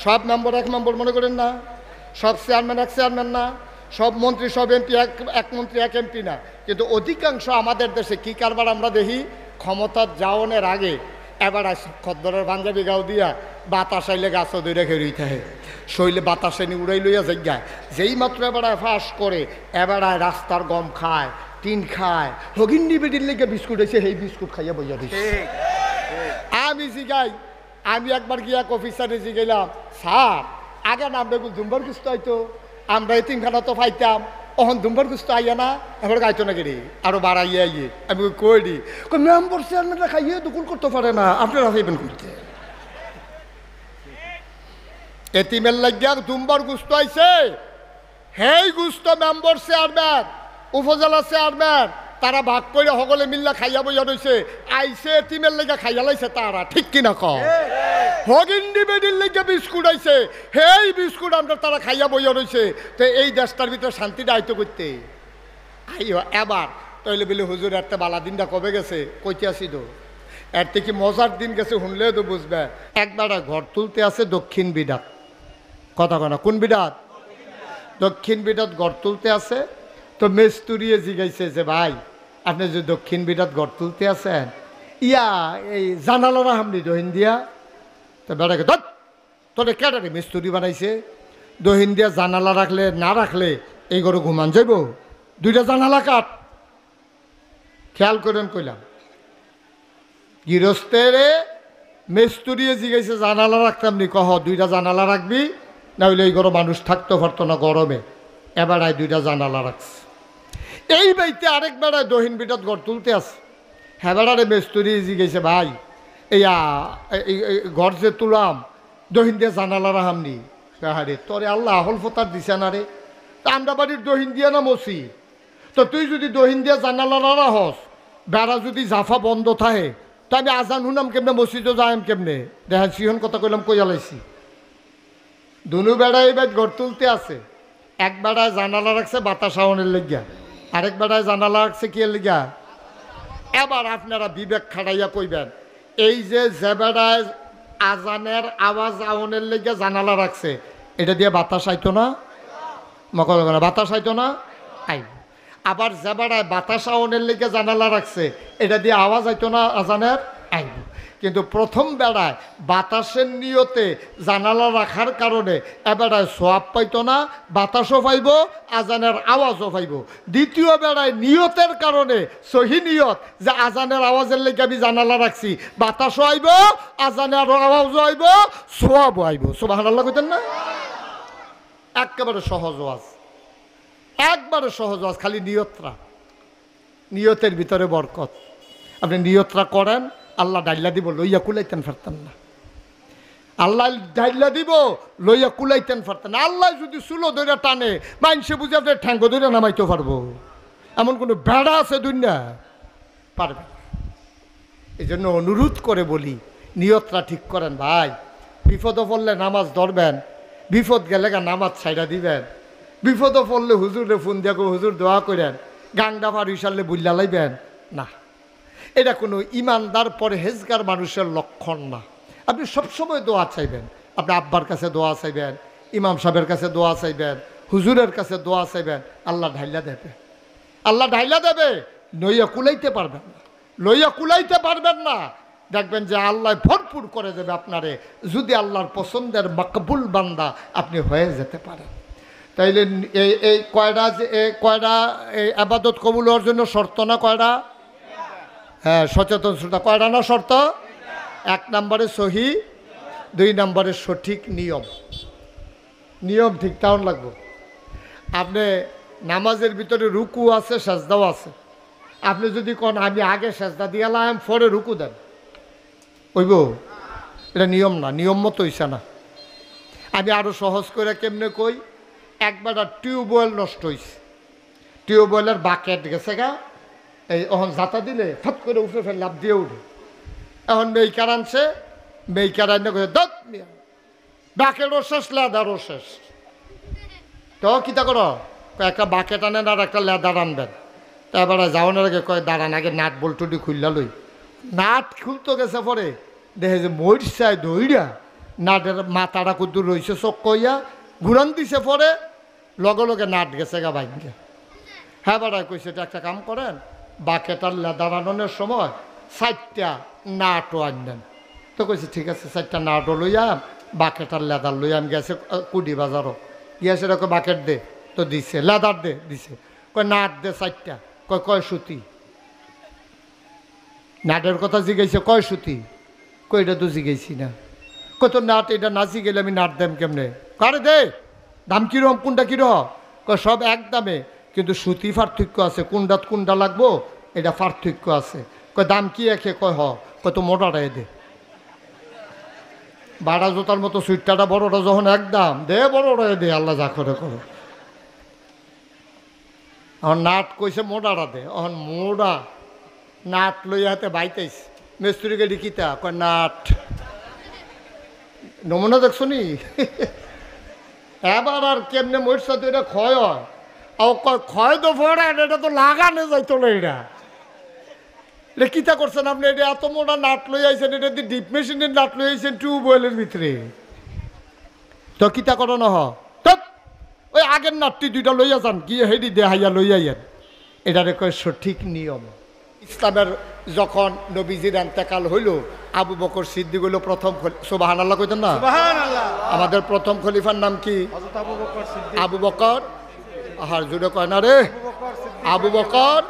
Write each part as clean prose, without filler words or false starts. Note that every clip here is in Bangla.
সব মেম্বার এক মেম্বার মনে করেন না, সব চেয়ারম্যান এক চেয়ারম্যান না, সব মন্ত্রী সব এমপি এক মন্ত্রী এক এমপি না। কিন্তু অধিকাংশ আমাদের দেশে কী কারবার আমরা দেখি, ক্ষমতার যাওয়ানোর আগে এবার খদ্দরের পাঞ্জাবি গাও দিয়া বাতাস আইলে গাছও দুই রেখে রইতে হয়, শৈলে বাতাসে নি উড়াই লইয়া জায়গায় যেই মাত্র এবারায় ফাঁস করে এবারায় রাস্তার গম খায়, টিন খায়, হগিন্ডি বেডির লেগে বিস্কুট হয়েছে, সেই বিস্কুট খাইয়া বইয়া দিচ্ছে। আমি জিগাই, আমি একবার গিয়া অফিসারে জিগাইলাম, স্যার আগে না আমরা দুম্বার গুস্ত হয়তো আমরা এই তিনখানা তো পাইতাম, অহন দুম্বার গুস্ত আইয়া না, এবার গাইতো না গেড়ি আরো বাড়াইয়া আইয়ে। আমি কই দি মেম্বার চেয়ারম্যানরা খাইয়ে দখল করতে পারে না, আপনারা চাইবেন করতে। এতিমের লাগিয়া দুম্বার গুস্ত আইছে, হেই গুস্ত মেম্বার চেয়ারম্যান উপজেলা চেয়ারম্যান তারা ভাগ করে সকলে মিল্লা খাইয়া বইয়া রয়েছে, আইসে এতিমের লেগে খাইয়া লাইছে তারা, ঠিক কিনা কও? হগিন্ডি বেডির লেগে বিস্কুট আইছে, হেই বিস্কুট আমরা তারা খাইয়া বইয়া রয়েছে। তো এই দেশটার ভিতরে শান্তিটা আয়তো করতে আইও এবার তৈলে বলে হুজুর একটা বালা দিনটা কবে গেছে, কইতে আসি তো এর থেকে মজার দিন গেছে, শুনলেও তো বুঝবে। একবার ঘর তুলতে আছে দক্ষিণ বিডাত, কথা কনা কোন বিডাত? দক্ষিণ বিডাত ঘর তুলতে আছে। তো মেস্তুরিয়ে জিগাইছে যে ভাই আপনি যে দক্ষিণ বিডাত ঘর তুলতে আছেন, ইয়া এই জানালারা হামনি দহিন দিয়া। তো বেড়াকে ধর তোরে কেটারে মিস্তুরি বানাইছে, দহিন দিয়া জানালা রাখলে না রাখলে এই ঘরে ঘুমান যাইব, দুইটা জানালা কাট। খেয়াল করেন কইলাম, গৃহস্থের মেস্তুরিয়ে জিগাইছে জানালা রাখতাম নি, কহ দুইটা জানালা রাখবি, না হইলে এই ঘরে মানুষ থাকতে পারতো না গরমে। এবারায় দুইটা জানালা রাখছে। এই বাড়িতে আরেক বেড়ায় দহিন বিটাত ঘর তুলতে আছে, হ্যাঁ বেড়ারে মেস্তুরি জিগেছে ভাই এইয়া ঘর যে তুলাম দহিন দিয়ে জানালা রাহামনি। হারে তোরে আল্লাহ আহল ফতার দিছে না রে, তা আমরা বাড়ির দহিন দিয়া না মসি, তো তুই যদি দহিন দিয়া জানালা রাহস, বেড়া যদি জাফা বন্ধ থাকে, তো আমি আজান শুনাম কেমনে, মসজিদও যাইম কেমনে? দেখেন সিহন কথা কইলাম কইয়ালাইছি। দুনু বেড়ায় এই বাড়ি ঘর তুলতে আছে, এক বেড়ায় জানালা রাখছে বাতাস আওয়ানের লেগিয়া, আরেক বেড়ায় জানালা রাখছে কি লেগিয়া। এবার আপনারা বিবেক খাটাইয়া কইবেন, এই যে বেড়ায় আজানের আওয়াজ আওয়ানের লেগিয়া জানালা রাখছে, এটা দিয়ে বাতাস আইতো না? মকল না বাতাস আইতো না? আইব। আবার যে বেড়ায় বাতাস আওয়ানের লেগে জানালা রাখছে, এটা দিয়ে আওয়াজ আইতো না আজানের? আইব। কিন্তু প্রথম বেড়ায় বাতাসের নিয়তে জানালা রাখার কারণে এবেড়ায় সোয়াব পাইতো না, বাতাসও পাইব, আজানের আওয়াজও পাইব। দ্বিতীয় বেড়ায় নিয়তের কারণে সহি নিয়ত যে আজানের আওয়াজের লেগে আমি জানালা রাখছি, বাতাসও আইব, আজানের আওয়াজও আইব, সোয়াবও আইব। সুবহানাল্লাহ কইতেন না? একেবারে সহজ ওয়াজ, একবারে সহজ ওয়াজ, খালি নিয়তরা, নিয়তের ভিতরে বরকত। আপনি নিয়তরা করেন, আল্লাহ ডাইলা দিব, লইয়া কুলাইতেন পারতেন না। আল্লাহ ডাইলা দিব, লইয়া কুলাইতেন পারতেন না। আল্লাহ যদি চুলো ধরে টানে, মাইনসে বুঝে আপনার ঠ্যাঙ্গ ধরে নামাইতে পারবো, এমন কোনো বেড়া আছে দুনিয়া? পারবে। এই জন্য অনুরোধ করে বলি, নিয়তরা ঠিক করেন ভাই। বিপদে পড়লে নামাজ ধরবেন, বিপদ গেলে নামাজ ছাইড়া দিবেন। বিপদে পড়লে হুজুরে ফোন দিয়া হুজুর দোয়া করেন, গাংডা পাড়ি সারলে বুল্লা লাইবেন না। এটা কোনো ইমানদার পরহেজগার মানুষের লক্ষণ না। আপনি সবসময় দোয়া চাইবেন, আপনি আব্বার কাছে দোয়া চাইবেন, ইমাম সাহেবের কাছে দোয়া চাইবেন, হুজুরের কাছে দোয়া চাইবেন, আল্লাহ ঢাইলা দেবে, আল্লাহ ঢাইলা দেবে। লইয়া কুলাইতে পারবেন না, লইয়া কুলাইতে পারবেন না, দেখবেন যে আল্লাহ ভরপুর করে দেবে আপনারে, যদি আল্লাহর পছন্দের মাকবুল বান্দা আপনি হয়ে যেতে পারেন। তাইলে এই কয়টা যে কয়টা এই আবাদত কবুল হওয়ার জন্য শর্ত না কয়টা? হ্যাঁ, সচেতন শ্রোতা, কয়টা না শর্ত? এক নম্বরে সহি, দুই নম্বরে সঠিক নিয়ম। নিয়ম ঠিক তেমন লাগবে। আপনি নামাজের ভিতরে রুকু আছে, সেজদাও আছে। আপনি যদি কোন আমি আগে সেজদা দিয়ালাম পরে রুকু দেন, ওইব? এটা নিয়ম না, নিয়ম মতো হইছে না। আমি আরো সহজ করে কেমনে কই, একবার টিউবওয়েল নষ্ট হয়েছে, টিউবওয়েলের বাকেট গেছে গা, এই এখন জাতা দিলে ফট করে উঠে ফেলে লাভ দিয়ে উঠে। এখন মেইকার আনছে, মেইকার আনলে দত বাকেটও শেষ, লেদারও শেষ। তো কিতা করো, একটা বাকেট আনেন আর একটা লেদার আনবেন। তা এবারে যাওয়ানোর আগে কয় দাঁড়ান, আগে নাট বল্টুটি খুললা লই। নাট খুলতে গেছে পরে দেখে যে মরিচায় দইরা নাটের মাথাটা কুদ্দুর রয়েছে চোখ কইয়া ঘুরান দিছে পরে লগে লগে নাট গেছে গা বাইকে। হ্যাঁ বেড়ায় কইছে এটা একটা কাম করেন, বাকেটার লেদার আননের সময় 4টা নাটও আনলেন। তো কইছে ঠিক আছে 4টা নাটও লইয়াম, বাকেটার লেদার লইয়াম। গেছে কুডি বাজারও গিয়েছে এরকম বাকেট দে, তো দিছে লেদার দে দিছে, কয় নাট দে 4টা, কয় সুতি। নাটের কথা জিজ্ঞাসা কয় সুতি, কই এটা তো জিজ্ঞাসি না। কত নাট এটা নাচি গেলে আমি নাট দেম কেমনে, কারে দে দাম কিরম কোনটা কিরম, কয় সব এক দামে কিন্তু সুতি পার্থক্য আছে, কোনটা কোনটা লাগবো এটা পার্থক্য আছে। কয় দাম কি একে, কয় কত মোটাটাই দে। বাড়া জোতার মতো সুইটটা বড়টা যখন এক দাম দে, বড়টাই দে, আল্লাহ যা করে করো। এখন নাট কইছে মোটাটা দে, এখন মোড়া নাট লইয়া হাতে বাইতেছ মিস্ত্রি গেলি কিতা, কয় নাট। নমুনা দেখছো নি এবার আর কেমনে মরছে তো এটা ক্ষয় হয়, ক্ষয় তো পড়ে এটা তো লাগানো যাইতো না। এটা কিতা করছেন আপনি, এটা এত মোটা নাট লই আইছেন, এটা দিয়ে ডিপ মেশিনের নাট লই আইছেন টিউবওয়েলের ভিতরে, তো কিতা করো না ওই আগের নাটটি 2টা লইয়া যান গিয়ে হেডি দেহাইয়া লইয়াইয়েন। এটারে কয় সঠিক নিয়ম। ইসলামের যখন নবীজির এন্তেকাল হইল, আবু বকর সিদ্দিক হইল প্রথম। সুবহানাল্লাহ কইতেন না? আমাদের প্রথম খলিফার নাম কি? আবু বকর। আহার জুড়ে কয় না রে, আবু বকর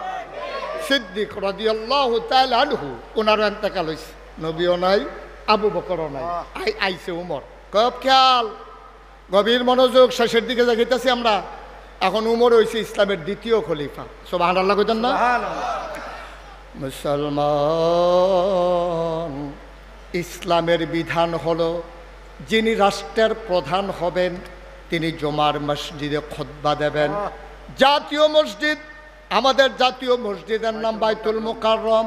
সিদ্দিক রাদিয়াল্লাহু তাআলা আনহু। ওনার এন্তেকাল হইছে, নবীও নাই, আবু বকরও নাই, আইছে উমর। খুব খেয়াল, গভীর মনোযোগ, শেষের দিকে যাইতেছি আমরা। এখন উমর হইছে ইসলামের দ্বিতীয় খলিফা। সুবহানাল্লাহ কইতেন না? মুসলমান, ইসলামের বিধান হলো যিনি রাষ্ট্রের প্রধান হবেন তিনি জুমার মসজিদে খুতবা দেবেন। জাতীয় মসজিদ, আমাদের জাতীয় মসজিদের নাম বাইতুল মুকাররম।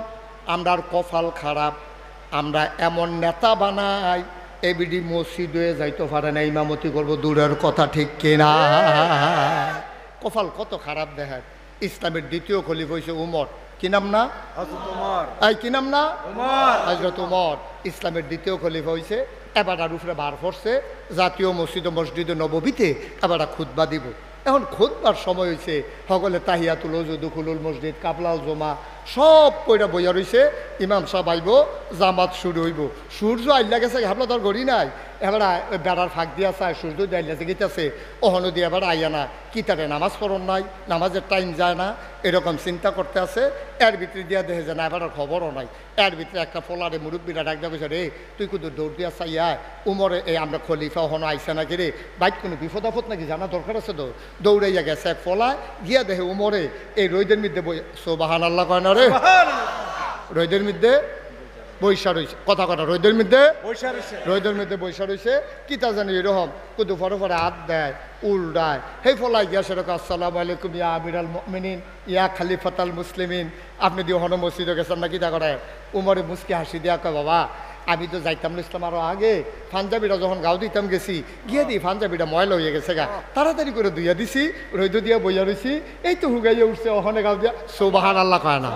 আমরার কপাল খারাপ, আমরা এমন নেতা বানাই এবিডি মসজিদ হয়ে যাইতে পারে না, ইমামতি করবো দূরের কথা, ঠিক কিনা? কপাল কত খারাপ দেখায়। ইসলামের দ্বিতীয় খলিফা হয়েছে উমর। কি নাম না? কি নাম না? হযরত উমর ইসলামের দ্বিতীয় খলিফা হয়েছে। এবার আর উপরে বার করছে জাতীয় মসজিদে নববীতে এবার খুতবা দিব। এখন খুতবার সময় হয়েছে, সকলে তাহিয়াতুল ওযু, দুখুলুল মসজিদ, কাবলাল জমা সব কইরা বইয়া রয়েছে। ইমাম সাহেব আইব, জামাত শুরু হইব। সূর্য আইলা গেছে, হাবলা তার গড়ি নাই, এবার বেড়ার ফাঁক দিয়া চায় সূর্য আইলাছে গেছে, ওহনো দিয়ে এবার আইয়া না কিতারে নামাজ পড়ন নাই, নামাজের টাইম যায় না, এরকম চিন্তা করতে আছে। এর ভিতরে দিয়া দেখে যে না এবার খবরও নাই। এর ভিতরে একটা ফলারে মুরব্বীরা ডাক দেওয়া গেছে, রে তুই কিন্তু দৌড় দিয়া চাইয়া উমরে এই আমরা খলিফা ওহনো আইসা নাকি রে, বাইক কোনো বিপদ আপদ নাকি জানা দরকার আছে তো। দৌড়াইয়া গেছে এক ফলায় গিয়া দেখে উমরে এই রোদের মধ্যে সুবহানাল্লাহ কয় না রে, রোদের মধ্যে বৈশা রয়েছে। কথা কথা রোদের মধ্যে বৈশা রয়েছে। কিতা জানি এরকম কুদু ফরে ফরে হাত দেয়, উল্টায়, হে ফলাই গিয়া সেরকম আসসালামু আলাইকুম ইয়া আমিরাল মুমিনিন ইয়া খলিফাতাল মুসলিমিন। আপনি দিয়ে হন মসজিদে গেছেন না, কিতা করে? উমরে মুস্কি হাসি দিয়া কয়, বাবা আমি তো যাইতাম ইসলাম আরো আগে, পাঞ্জাবিটা যখন গাও দিতাম গেছি, গিয়ে দিই পাঞ্জাবিটা ময়লা হয়ে গেছে গা, তাড়াতাড়ি করে ধুইয়া দিছি, রৈদ দিয়া বইয়া রয়েছি, এই তো হুগাইয়া উঠছে, ওখানে গাও দিয়া। সুবহানাল্লাহ কয় না?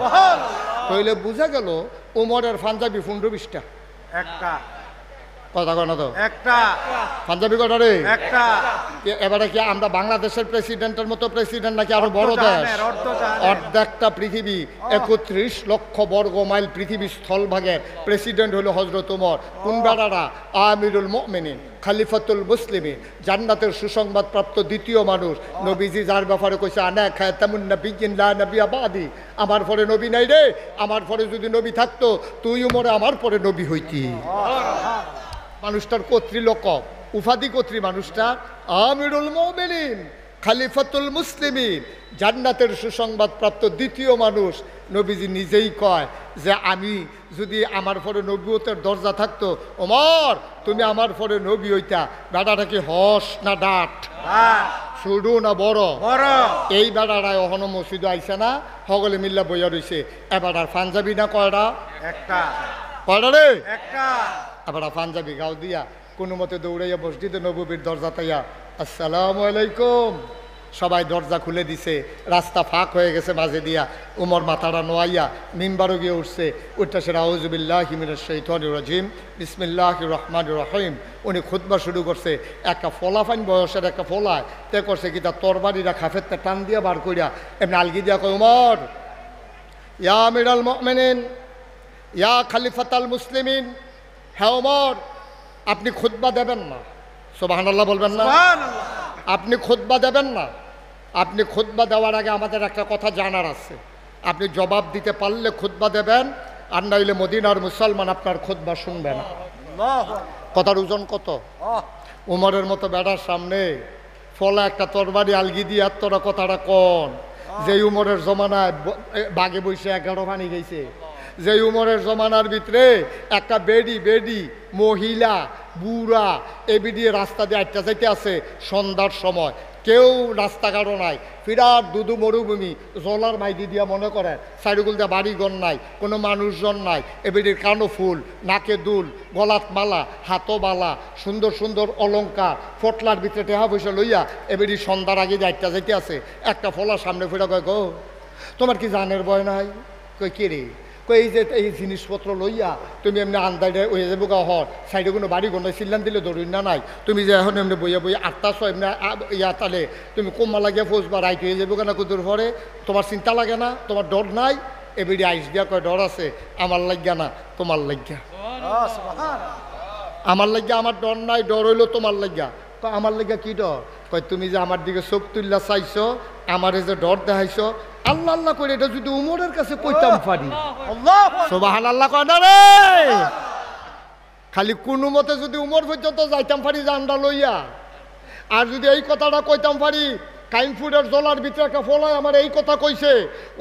তাইলে বুঝা গেল উমরের পাঞ্জাবি 15-20টা। একটা কথা কয় না তো? একটা পাঞ্জাবি কটা রে? একটা। এবারে কি আমরা বাংলাদেশের প্রেসিডেন্টের মতো প্রেসিডেন্ট নাকি আরো বড় দেশ? অর্ধেকটা পৃথিবী, 31 লক্ষ বর্গ মাইল পৃথিবী স্থলভাগের প্রেসিডেন্ট হলো হযরত উমর। কোন বেড়ারা? আমিরুল মুমিনিন, খলিফাতুল মুসলিমিন, জান্নাতের সুসংবাদ প্রাপ্ত দ্বিতীয় মানুষ। নবীজি যার ব্যাপারে কইছে আনা খাতামুন নাবিয়্যিন লা নাবিয়্যা বাদি, আমার পরে নবী নাই রে, আমার পরে যদি নবী থাকতো তুই উমরে আমার পরে নবী হইতি। মানুষটার কর্তৃলকব, উপাধি কর্তৃ মানুষটা আমিরুল মুমিনিন, খলিফাতুল মুসলিমিন, জান্নাতের সুসংবাদ প্রাপ্ত দ্বিতীয় মানুষ। নবীজি নিজেই কয় যে আমি যদি আমার পরে নবুয়তের দরজা থাকতো, ওমর তুমি আমার পরে নবী হইতা। বেড়াটা কি হস না ডাট, ছোট না বড়? এই বেড়াটায় অহনো মসজিদ আইসে না, সকলে মিল্লা বইয়া রয়েছে। এবার আর পাঞ্জাবি না কয়টা? একটা। কয়টা রে? একটা। এবার পাঞ্জাবি গাও দিয়া কোনো মতে দৌড়াইয়া মসজিদে নববীর দরজা তাইয়া আসসালামু আলাইকুম সবাই দরজা খুলে দিছে, রাস্তা ফাঁক হয়ে গেছে মাঝে দিয়া। উমর মাথাটা নোয়াইয়া মিম্বারও গিয়ে উঠছে, উঠতে সে আউযুবিল্লাহি মিনাশ শাইতানির রাজিম বিসমিল্লাহির রহমানির রহিম। উনি খুতবা শুরু করছে। একটা ফলাফাইন বয়সের একটা ফলায় তে করছে কি তার তরবারিরা খাফেরতে টান দিয়া বার কইরা এমনি আলগি দিয়া কয়, উমর ইয়া আমিরাল মুমিনিন ইয়া খলিফাতাল মুসলিমিন, হ্যাঁ ওমর আপনি খুতবা দেবেন না। সুবহানাল্লাহ বলবেন না? আপনি খুতবা দেবেন না। আপনি খুতবা দেওয়ার আগে আমাদের একটা কথা জানার আছে। আপনি জবাব দিতে পারলে খুতবা দেবেন, আর নাইলে মদিনার মুসলমান আপনার খুতবা শুনবে না। কথার ওজন কত? উমরের মতো বেড়ার সামনে ফলা একটা তরবারি আলগি দিয়ে আর তোরা কথাটা কন। যে উমরের জমানায় বাগে বসে 11 পানি গেছে, যে উমরের জমানার ভিতরে একটা বেডি মহিলা বুড়া এবিডি রাস্তা দিয়ে আটটা যাইতে আছে সন্ধ্যার সময়, কেউ রাস্তাঘাটও নাই, বিরাট দুদু মরুভূমি, জলার মাইদি দিয়া মনে করেন সাইডগুল দিয়া বাড়িঘর নাই, কোনো মানুষজন নাই। এবিডির কানো ফুল, নাকে দুল, গলাত মালা, হাতও বালা, সুন্দর সুন্দর অলঙ্কার, ফটলার ভিতরে টেহা পয়সা লইয়া এবিডি সন্ধ্যার আগে যে আটটা যাইতে আছে। একটা ফলা সামনে ফিরা কয়, গো তোমার কি জানের ভয় নাই? কই কে রে? এই যে এই জিনিসপত্র লইয়া তুমি এমনি আন্দাজে ওই যাবো গা হর সাইডে কোনো বাড়ি ঘর নাই, সিল্লান দিলে ধরুন না নাই, তুমি যে এখন এমনি বইয়া বইয়া 8টার এমনি ইয়া তাহলে তুমি কোম্মা লাগিয়া ফৌজবা রাইট হয়ে যাবো কেনা কুদুর পরে, তোমার চিন্তা লাগে না? তোমার ডর নাই? এবিডি আইস দিয়া কয়, ডর আছে আমার লাগিয়া না তোমার লাগিয়া। আমার লাগিয়া আমার ডর নাই, ডর হইলো তোমার লাগিয়া। কয় আমার লাগিয়া কি ডর? কয় তুমি যে আমার দিকে চোখ তুল্লা চাইছো, আমার যে ডর দেখাইছো, আল্লাহ আল্লাহ করে এটা যদি উমরের কাছে কইতাম পারি। সুবহানাল্লাহ কয় না রে? খালি কোনো মতে যদি উমর পর্যন্ত যাইতাম পারি জানডা লইয়া, আর যদি এই কথাটা কইতাম পারি, কাইমপুরের জলার ভিতরে একটা ফলায় আমার এই কথা কইছে,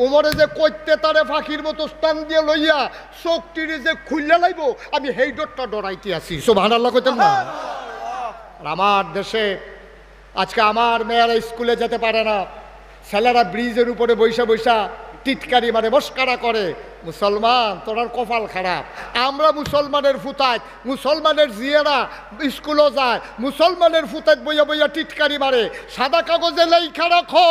উমরে যে কইতে তারে ফাঁকির মতো স্থান দিয়ে লইয়া চোখটিরে যে খুললে লাইব, আমি সেই ডরটা ডরাইতে আছি। সুবহানাল্লাহ কইতাম না? আমার দেশে আজকে আমার মেয়েরা স্কুলে যেতে পারে না, ছেলেরা ব্রিজের উপরে বৈশা বৈশা টিটকারি মানে মস্কারা করে। মুসলমান তোরার কপাল খারাপ। আমরা মুসলমানের ফুতায়, মুসলমানের জিয়েরা স্কুলও যায়, মুসলমানের ফুতায় বইয়া বইয়া টিটকারি মারে। সাদা কাগজে লেখা রাখো,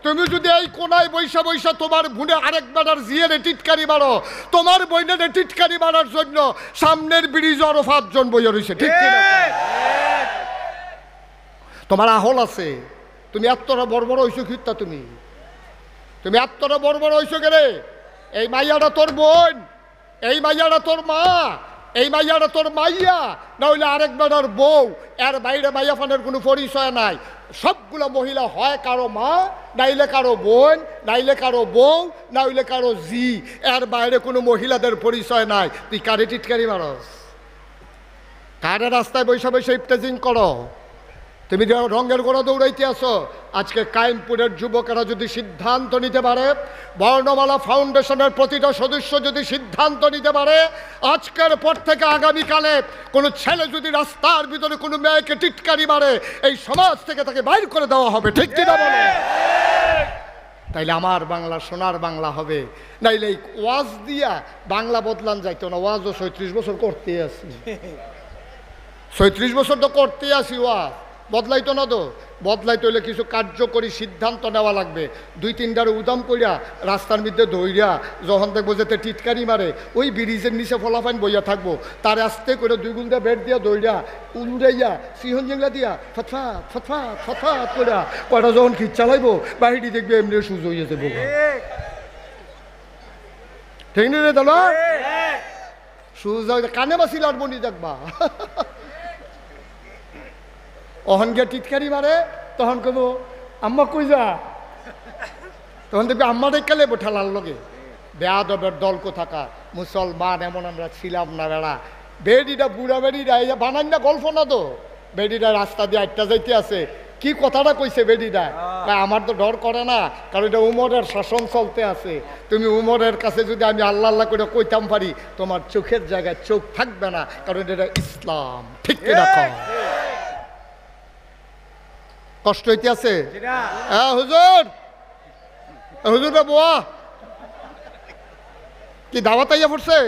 তুমি যদি এই কোনায় বৈশা বৈশা তোমার ভুনে আরেক বেড়ার জিয়েরে টিটকারি মারো, তোমার বইনেরে টিটকারি মারার জন্য সামনের ব্রিজ আরো 5 জন বইয়া রয়েছে। ঠিক কিনা? তোমার আহল আছে, তুমি এতটা বড় বড় হইছো কিত্তা, তুমি এতটা বড় বড় হইছো গেলে? এই মাইয়াটা তোর বোন, এই মাইয়াটা তোর মা, এই মাইয়াটা তোর মাইয়া, না হইলে আরেক বেটার বউ। এর বাইরে মাইয়া ফানের কোনো পরিচয় নাই। সবগুলো মহিলা হয় কারো মা, নাইলে কারো বোন, নাইলে কারো বউ, না হইলে কারো জি। এর বাইরে কোনো মহিলাদের পরিচয় নাই। তুই কারে টিটকারি মারস? কারে রাস্তায় বৈশা বৈশা ইফতেজিং করো? তুমি রঙের গোড়া দৌড়াইতে আসো। আজকে কায়েমপুরের যুবকেরা যদি সিদ্ধান্ত নিতে পারে, বর্ণমালা ফাউন্ডেশনের প্রতিটা সদস্য যদি সিদ্ধান্ত নিতে পারে, আজকের পর থেকে আগামীকালে কোনো ছেলে যদি রাস্তার ভিতরে কোনো মেয়েকে টিটকারি মারে, এই সমাজ থেকে তাকে বাইর করে দেওয়া হবে। ঠিক কিনা বলে? তাইলে আমার বাংলা সোনার বাংলা হবে। নাইলে এই ওয়াজ দিয়া বাংলা বদলান যাইতো না। ওয়াজও 36 বছর করতে আসি, 36 বছর তো করতে আসি, ওয়াজ বদলাইতো না তো। বদলাইতে হইলে কিছু কার্যকরী সিদ্ধান্ত নেওয়া লাগবে। 2-3টার উদাম কইরা রাস্তার মধ্যে দৌড়া যখন দেখবো যেতে টিটকারি মারে, ওই ব্রিজের নিচে ফলাফাইন বইয়া থাকবো, তার আস্তে করে 2 গুণ দিয়ে বেড দিয়া দৌড়া উড়াইয়া সিহন জেংলা দিয়া ফটফাট ফটফাট ফটফাট করে কয়টা যখন খিচ চালাইবো, বাহিরি দেখবে এমনি সুজ হয়ে যাবে। ঠিক নেই রে দাদা? সুজ কানে বাসিল আর বনি দেখবা। অহন গিয়া টিটকারি মারে, তখন কব আম্মা কই যা, তখন দেখবি আম্মা দেখা লেবো ঠেলার লগে। বেয়াদবের দল কোথাকা। মুসলমান এমন আমরা ছিলাম না বেড়া। বেডিটা বুড়া বেডিটা এই বানান না গল্প না তো। বেডিটা রাস্তা দিয়ে আটটা যাইতে আছে, কি কথাটা কইছে বেডিটা? আমার তো ডর করে না, কারণ এটা উমরের শাসন চলতে আছে। তুমি উমরের কাছে যদি আমি আল্লাহ আল্লাহ করে কইতাম পারি, তোমার চোখের জায়গায় চোখ থাকবে না, কারণ এটা ইসলাম। ঠিক কিনা? কষ্ট হইতে আছে? হ্যাঁ হুজুর, হুজুর বাবুয়া কি দাওয়াত আইয়া পড়ছে?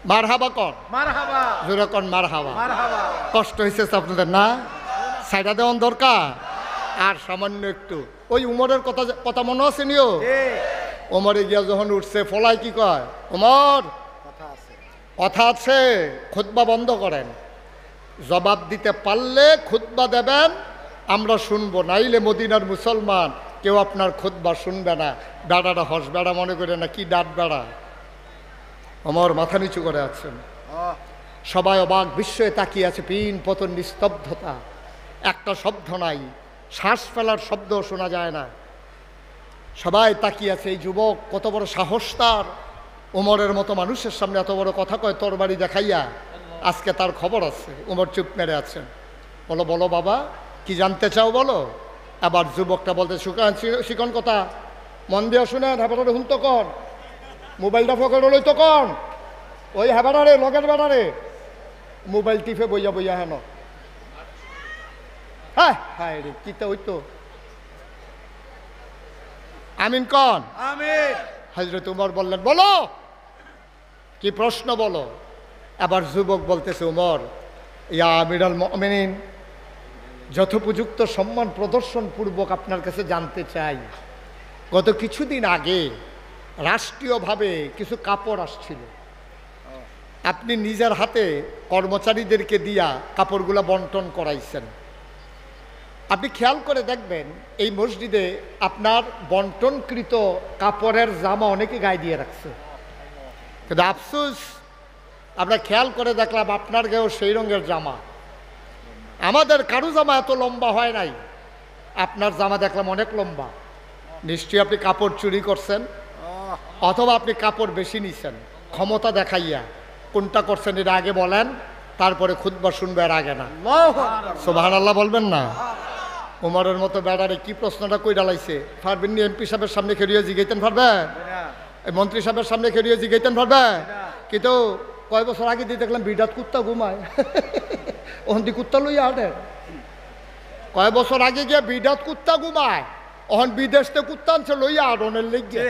মারহাবা কর, মারহাবা, জোরে কর মারহাবা। মারহাবা। কষ্ট হয়েছে তো আপনাদের না? সাইডা দেওয়ান দরকার। আর সামান্য একটু ওই উমরের কথা মনে আছে নিও? ওমরে গিয়া যখন উঠছে ফলাই কি কয়, ওমর কথা আছে, খুতবা বন্ধ করেন, জবাব দিতে পারলে খুতবা দেবেন, আমরা শুনবো, নাইলে মদিনার মুসলমান কেউ আপনার খুতবা শুনবে না। বেড়াটা হস বেড়া মনে করে না, কি ডাট বেড়া। ওমর মাথা নিচু করে আছেন, সবাই অবাক বিস্ময়ে তাকিয়ে আছে, পিন পতন নিস্তব্ধতা, একটা শব্দ নাই, শ্বাস ফেলার শব্দও শোনা যায় না। সবাই তাকিয়ে আছে, এই যুবক কত বড় সাহস তার, ওমরের মতো মানুষের সামনে এত বড় কথা কয়, তরবারি দেখাইয়া। আজকে তার খবর আছে। ওমর চুপ মেরে আছেন। বলো বলো বাবা, কি জানতে চাও বলো। আবার যুবকটা বলতে, শিকন কথা মন দিয়ে শুনেন, হ্যাঁ হুন তো কন, মোবাইলটা ফকর হলোই তো কন, ওই হ্যাঁ লগের বেড়ারে মোবাইল টিপে বইয়া বইয়া হেন, হ্যাঁ হ্যাঁ রে কিতা ওই তো আমিন কন। আমিন। হযরত উমর বললেন, বলো কি প্রশ্ন বলো। আবার যুবক বলতেছে, উমর ইয়া আমিরুল মুমিনিন, যথোপযুক্ত সম্মান প্রদর্শন পূর্বক আপনার কাছে জানতে চাই, গত কিছুদিন আগে রাষ্ট্রীয়ভাবে কিছু কাপড় আসছিল, আপনি নিজের হাতে কর্মচারীদেরকে দিয়া কাপড়গুলো বন্টন করাইছেন। আপনি খেয়াল করে দেখবেন এই মসজিদে আপনার বন্টনকৃত কাপড়ের জামা অনেকে গায়ে দিয়ে রাখছে, কিন্তু আফসোস আমরা খেয়াল করে দেখলাম আপনার গায়েও সেই রঙের জামা। আমাদের কারো জামা এত লম্বা হয় নাই, আপনার জামা দেখলাম অনেক লম্বা। নিশ্চয়ই আপনি কাপড় চুরি করছেন, অথবা আপনি কাপড় বেশি নিছেন ক্ষমতা দেখাইয়া। কোনটা করছেন এটা আগে বলেন, তারপরে খুতবা শুনবে, আর আগে না। সুবহানাল্লাহ বলবেন না? উমরের মতো বেড়ারে কি প্রশ্নটা কই ডালাইছে, পারবেন নি? এমপি সাহেবের সামনে খেলিয়ে জিগাইতেন পারবেন? মন্ত্রী সাহেবের সামনে খেলিয়ে জিগাইতেন পারবেন? কিন্তু কয় বছর আগে দিয়ে দেখলাম বিরাট কুত্তা ঘুমায়, ওহন্দি কুত্তা লইয়া হাঁটেন। কয় বছর আগে গিয়ে বিরাট কুত্তা ঘুমায়, ওহন বিদেশতে কুত্তা আনছে লইয়া আড়নের লেগে।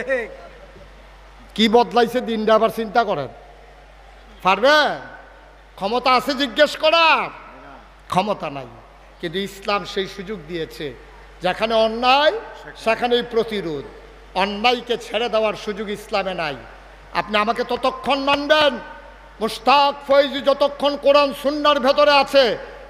কি বদলাইছে দিনটা আবার চিন্তা করেন। পারবেন? ক্ষমতা আছে জিজ্ঞেস করার? ক্ষমতা নাই। কিন্তু ইসলাম সেই সুযোগ দিয়েছে, যেখানে অন্যায় সেখানেই প্রতিরোধ, অন্যায়কে ছেড়ে দেওয়ার সুযোগ ইসলামে নাই। আপনি আমাকে ততক্ষণ মানবেন, মুশতাক ফৈজি যতক্ষণ কোরআন সুন্নাহর ভেতরে আছে,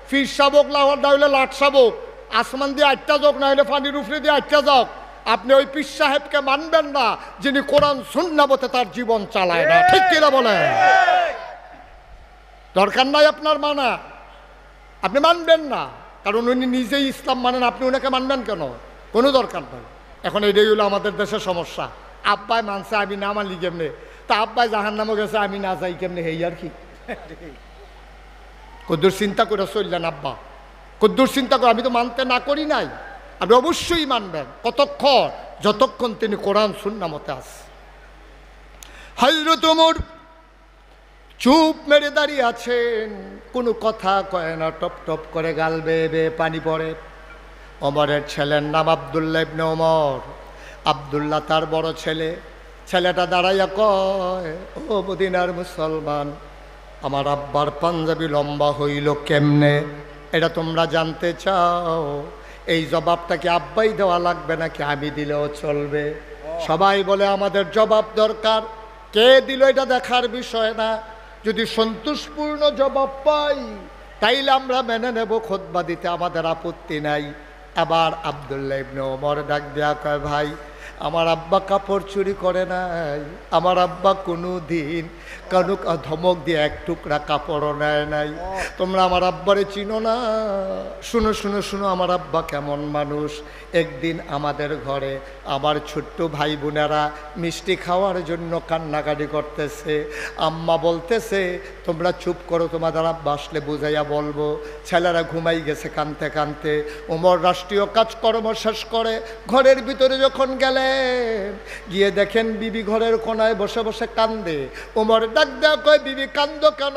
ফির শাবক না হলে লাট শাবক, আসমান দিয়ে আটটা যোগ না হলে পানির উপরে দিয়ে আটটা যোগ, আপনি ওই পীর সাহেবকে মানবেন না যিনি কোরআন সুন্নাহ মতে তার জীবন চালায় না। ঠিক কিনা বলেন? দরকার নাই আপনার মানা, আপনি মানবেন না, কারণ উনি নিজেই ইসলাম মানেন, আপনি ওনাকে মানবেন কেন? কোনো দরকার নাই। এখন এটাই হলো আমাদের দেশের সমস্যা। আব্বাই মানছে, আমি না মানলি কেমনে? তা আব্বাই জাহান্নামে গেছে, আমি না যাই কেমনে? হেই আর কি। কদ্দুর চিন্তা করে চললেন আব্বা, কদ্দুর চিন্তা করে, আমি তো মানতে না করি নাই। আপনি অবশ্যই মানবেন, কতক্ষণ? যতক্ষণ তিনি কোরআন সুন্নাহ মতে আছে। হযরত ওমর চুপ মেরে দাঁড়িয়ে আছেন, কোনো কথা কয় না, টপ টপ করে গাল বেয়ে বেয়ে পানি পড়ে। ওমরের ছেলের নাম আব্দুল্লাহ ইবনে ওমর। আব্দুল্লাহ তার বড় ছেলে। ছেলেটা দাঁড়াইয়া কয়, ও মদিনার মুসলমান, আমার আব্বার পাঞ্জাবি লম্বা হইল কেমনে? এটা তোমরা জানতে চাও? এই জবাবটা কি আব্বাই দেওয়া লাগবে নাকি আমি দিলেও চলবে? সবাই বলে আমাদের জবাব দরকার। কে দিল এটা দেখার বিষয় না, যদি সন্তোষপূর্ণ জবাব পাই তাইলে আমরা মেনে নেব, খুতবা দিতে আমাদের আপত্তি নাই। আবার আব্দুল্লাহ ইবনে ওমর ডাক দেয়া কয়, ভাই আমার আব্বা কাপড় চুরি করে নাই, আমার আব্বা কোনো দিন কারো ধমক দিয়ে এক টুকরা কাপড়ও নেয় নাই। তোমরা আমার আব্বারে চিনো না? শুনো শুনো শুনো আমার আব্বা কেমন মানুষ। একদিন আমাদের ঘরে আমার ছোট্ট ভাই বোনেরা মিষ্টি খাওয়ার জন্য কান্নাকাটি করতেছে। আম্মা বলতেছে, তোমরা চুপ করো, তোমাদের আব্বা আসলে বুঝাইয়া বলবো। ছেলেরা ঘুমাই গেছে কানতে কানতে। ওমর রাষ্ট্রীয় কাজকর্ম শেষ করে ঘরের ভিতরে যখন গেলেন, গেলেন, গিয়ে দেখেন বিবি ঘরের কোনায় বসে বসে কান্দে। ওমর ডাক দেয়া কয়, বিবি কান্দো কেন?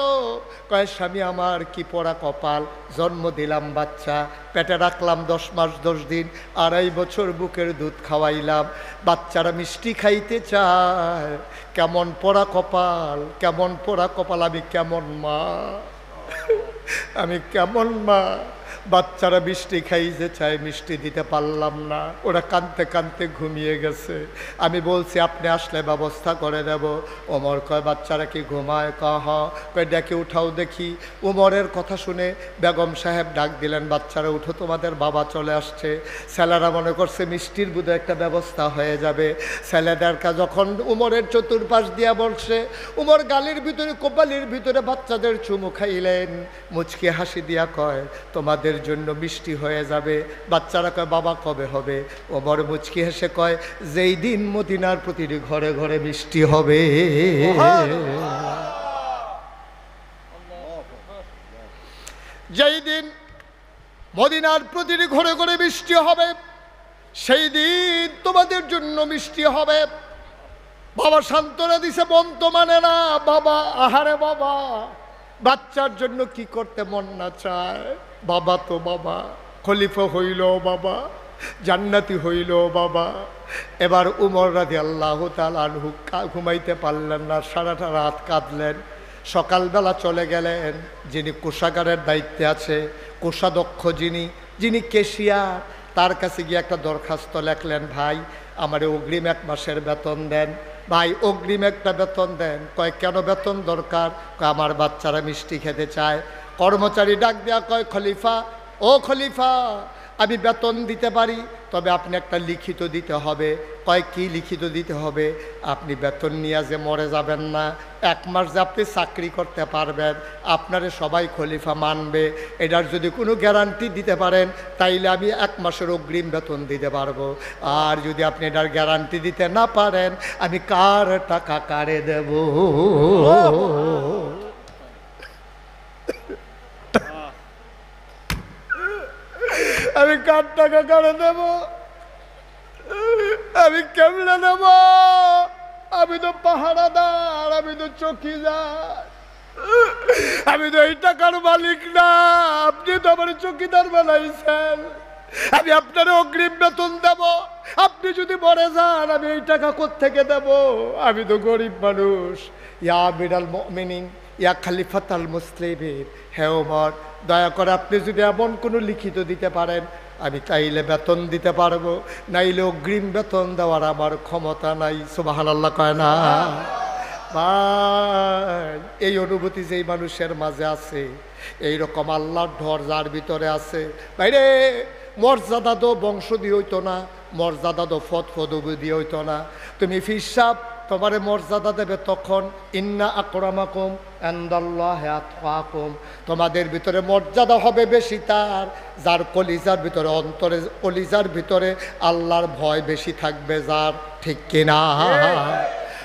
কয়, স্বামী আমার কি পোড়া কপাল, জন্ম দিলাম বাচ্চা, পেটে রাখলাম 10 মাস 10 দিন, 2.5 বছর বুকের দুধ খাওয়াইলাম, বাচ্চারা মিষ্টি খাইতে চায়, কেমন পোড়া কপাল, কেমন পোড়া কপাল, আমি কেমন মা, আমি কেমন মা, বাচ্চারা মিষ্টি খাইতে চায়, মিষ্টি দিতে পারলাম না, ওরা কাঁদতে কাঁদতে ঘুমিয়ে গেছে। আমি বলছি আপনি আসলে ব্যবস্থা করে দেব। ওমর কয়, বাচ্চারা কি ঘুমায়? কয়, ডেকে উঠাও দেখি। ওমরের কথা শুনে বেগম সাহেব ডাক দিলেন, বাচ্চারা উঠো, তোমাদের বাবা চলে আসছে। ছেলেরা মনে করছে মিষ্টির বুধে একটা ব্যবস্থা হয়ে যাবে। ছেলেদেরকে যখন উমরের চতুর্পাশ দিয়া বলছে, উমর গালির ভিতরে কপালির ভিতরে বাচ্চাদের চুমু খাইলেন, মুচকি হাসি দিয়া কয়, তোমাদের জন্য মিষ্টি হয়ে যাবে। বাচ্চারা কয়, বাবা কবে হবে? ওমর মুচকি হেসে কয়, যেই দিন মদিনার প্রতিটি ঘরে ঘরে মিষ্টি হবে। যেই দিন মদিনার প্রতিটি ঘরে ঘরে মিষ্টি হবে, সেই দিন তোমাদের জন্য মিষ্টি হবে। বাবা সান্ত্বনা দিছে, মন তো মানে না। বাবা, আহারে বাবা, বাচ্চার জন্য কি করতে মন না চায়? বাবা তো বাবা, খলিফা হইল বাবা, জান্নাতি হইল বাবা। এবার উমর রাদিয়াল্লাহু তাআলা আনহু ঘুমাইতে পারলেন না, সারাটা রাত কাঁদলেন। সকালবেলা চলে গেলেন, যিনি কোষাগারের দায়িত্বে আছে, কোষাধ্যক্ষ যিনি কেশিয়ার, তার কাছে গিয়ে একটা দরখাস্ত লেখলেন, ভাই আমারে অগ্রিম 1 মাসের বেতন দেন, ভাই অগ্রিম একটা বেতন দেন। কয়, কেন বেতন দরকার? কয়, আমার বাচ্চারা মিষ্টি খেতে চায়। কর্মচারী ডাক দেয়া কয়, খলিফা, ও খলিফা, আমি বেতন দিতে পারি, তবে আপনি একটা লিখিত দিতে হবে। কয়, কি লিখিত দিতে হবে? আপনি বেতন নিয়ে যে মরে যাবেন না, 1 মাস যে আপনি চাকরি করতে পারবেন, আপনারে সবাই খলিফা মানবে, এটার যদি কোনো গ্যারান্টি দিতে পারেন, তাইলে আমি 1 মাসের অগ্রিম বেতন দিতে পারবো। আর যদি আপনি এটার গ্যারান্টি দিতে না পারেন, আমি কার টাকা কারে দেব? আমি কার টাকা কারে দেব? আমি কেমনে দেব? আমি তো পাহারাদার, আমি তো চৌকিদার, আমি তো এই টাকার মালিক না। আপনি তো আমার চৌকিদার বানাইছেন, আমি আপনার অগ্রিম বেতন দেব, আপনি যদি মরে যান আমি এই টাকা কোত্থেকে দেব? আমি তো গরিব মানুষ। ইয়া আমিরাল মুমিনিন, ইয়া খলিফাতুল মুসলিমিন, হে ওমর, দয়া করে আপনি যদি এমন কোনো লিখিত দিতে পারেন, আমি চাইলে বেতন দিতে পারবো, নাইলে অগ্রিম বেতন দেওয়ার আমার ক্ষমতা নাই। সুবহানাল্লাহ কয় না? ভাই, এই অনুভূতি যেই মানুষের মাঝে আছে, এইরকম আল্লাহর ডর যার ভিতরে আছে, বাইরে মর্যাদা তো বংশ দিয়ে হইতো না, মর্যাদা তো ফদফদবি দিয়ে হইতো না। তুমি ফিরসাব তোমারে মর্যাদা দেবে তখন, ইন্না আকরামাকুম ইনদাল্লাহি আতকাকুম, তোমাদের ভিতরে মর্যাদা হবে বেশি তার যার কলিজার ভিতরে, অন্তরে কলিজার ভিতরে আল্লাহর ভয় বেশি থাকবে যার। ঠিক কিনা?